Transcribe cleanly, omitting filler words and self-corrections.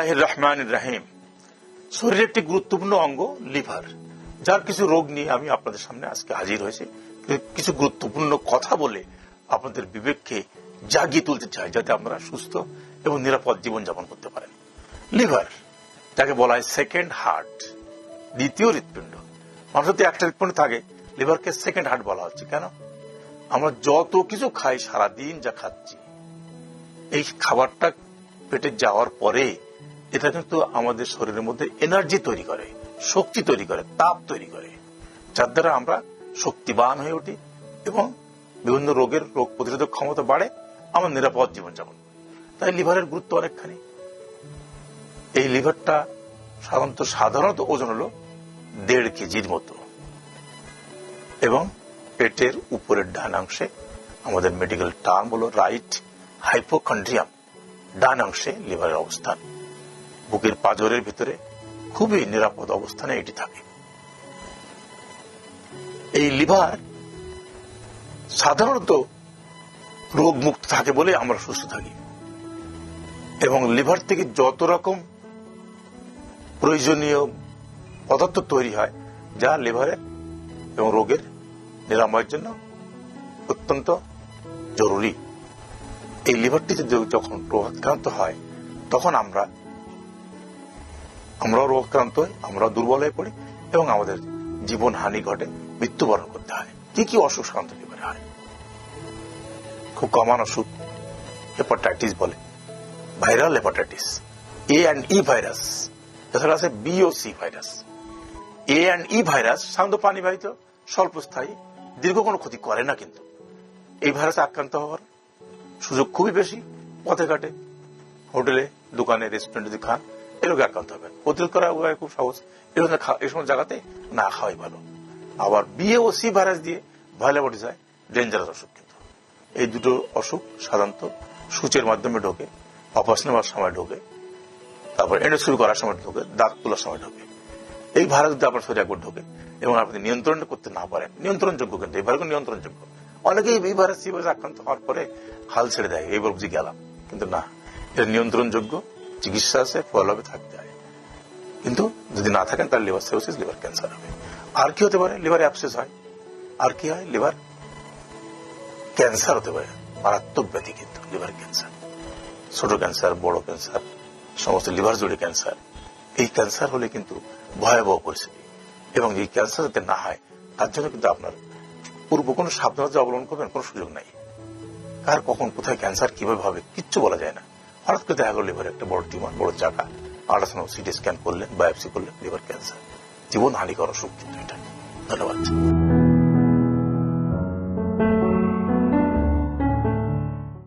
বিসমিল্লাহির রহমানির রহিম। শরীরের একটি গুরুত্বপূর্ণ অঙ্গ লিভার, যার কিছু রোগ নিয়ে আমি আপনাদের সামনে আজকে হাজির হয়েছি। কিছু গুরুত্বপূর্ণ কথা বলে আপনাদের বিবেককে জাগিয়ে তুলতে চাই, যাতে আপনারা সুস্থ এবং নিরাপদ জীবনযাপন করতে পারেন। লিভার, যাকে বলা হয় সেকেন্ড হার্ট, দ্বিতীয় হৃৎপিণ্ড। মানুষের তো একটা হৃৎপিণ্ড থাকে, লিভারকে সেকেন্ড হার্ট বলা হচ্ছে কেন? আমরা যত কিছু খাই, সারাদিন যা খাচ্ছি, এই খাবারটা পেটে যাওয়ার পরে এটা কিন্তু আমাদের শরীরের মধ্যে এনার্জি তৈরি করে, শক্তি তৈরি করে, তাপ তৈরি করে, যার দ্বারা আমরা শক্তিবান হয়ে উঠি এবং বিভিন্ন রোগের রোগ প্রতিরোধক ক্ষমতা বাড়ে, আমার নিরাপদ জীবনযাপন। তাই লিভারের গুরুত্ব অনেকখানি। এই লিভারটা সাধারণত ওজন হলো 1.5 কেজির মতো এবং পেটের উপরের ডানাংশে, আমাদের মেডিকেল টার্ম হলো রাইট হাইপোকন্ড্রিয়াম, ডানাংশে লিভারের অবস্থান। বুকের পাঁজরের ভিতরে খুবই নিরাপদ অবস্থানে এটি থাকে। এই লিভার সাধারণত রোগ মুক্ত থাকে বলে আমরা সুস্থ থাকি এবং লিভার থেকে যত রকম প্রয়োজনীয় পদার্থ তৈরি হয়, যা লিভারের এবং রোগের নিরাময়ের জন্য অত্যন্ত জরুরি। এই লিভারটি যখন রোগাক্রান্ত হয়, তখন আমরাও রোগাক্রান্ত হই, আমরা দুর্বল হয়ে পড়ি এবং আমাদের জীবন হানি ঘটে, মৃত্যুবরণ করতে হয়। কি কি অসুখ সাধারণত লিভারে হয়? খুব কমন অসুখ হেপাটাইটিস বলে, ভাইরাল হেপাটাইটিস, A&E ভাইরাস, এছাড়া আছে B ও C ভাইরাস। A&E ভাইরাস সাধারণত পানিবাহিত, স্বল্পস্থায়ী, দীর্ঘ কোনো ক্ষতি করে না, কিন্তু এই ভাইরাসে আক্রান্ত হওয়ার সুযোগ খুবই বেশি। পথে ঘাটে, হোটেলে, দোকানে, রেস্টুরেন্টে যদি খান, এই রোগে আক্রান্ত হবেন। প্রতিরোধ করা খুব সহজ, এই সময় জায়গাতে না খাওয়াই ভালো। আবার B ও C ভাইরাস দিয়ে ভাইরাল হেপাটাইটিস হয়, ডেঞ্জারাস অসুখ। কিন্তু এই দুটো অসুখ সাধারণত সূচের মাধ্যমে ঢোকে, অপারেশন নেওয়ার সময় ঢোকে, তারপর এন্ডোস্কোপি করার সময় ঢোকে, দাঁত তোলার সময় ঢোকে। এই ভাইরাস যদি আপনার শরীরে একবার ঢোকে এবং আপনি নিয়ন্ত্রণ করতে না পারেন, নিয়ন্ত্রণযোগ্য, কিন্তু এই ভাইরাস নিয়ন্ত্রণযোগ্য। অনেকেই এই ভাইরাস C ভাইরাস আক্রান্ত হওয়ার পরে হাল ছেড়ে দেয়, এইবার বুঝি গেলাম, কিন্তু না, এটা নিয়ন্ত্রণযোগ্য, চিকিৎসা আছে, ফলভাবে থাকতে হয়। কিন্তু যদি না থাকেন, তাহলে লিভার সিরোসিস, লিভার ক্যান্সার হবে। আর কি হতে পারে? লিভার অ্যাবসেস হয়। আর কি হয়? লিভার ক্যান্সার হতে পারে, মারাত্মক ব্যাধি কিন্তু লিভার ক্যান্সার। ছোট ক্যান্সার, বড় ক্যান্সার, সমস্ত লিভার জুড়ে ক্যান্সার। এই ক্যান্সার হলে কিন্তু ভয়াবহ পরিস্থিতি, এবং এই ক্যান্সার যাতে না হয় তার জন্য কিন্তু আপনার পূর্ব কোনো সাবধানতা অবলম্বন করবেন কোনো সুযোগ নাই। কার কখন কোথায় ক্যান্সার কিভাবে হবে কিচ্ছু বলা যায় না। হঠাৎ করে দেখা গেল লিভারে একটা বড় টিউমার, বড় জায়গা, আল্ট্রাসাউন্ড, সিটি স্ক্যান করলেন, বায়োপসি করলেন, লিভার ক্যান্সার। জীবন হানিকর অসুখ কিন্তু এটা। ধন্যবাদ।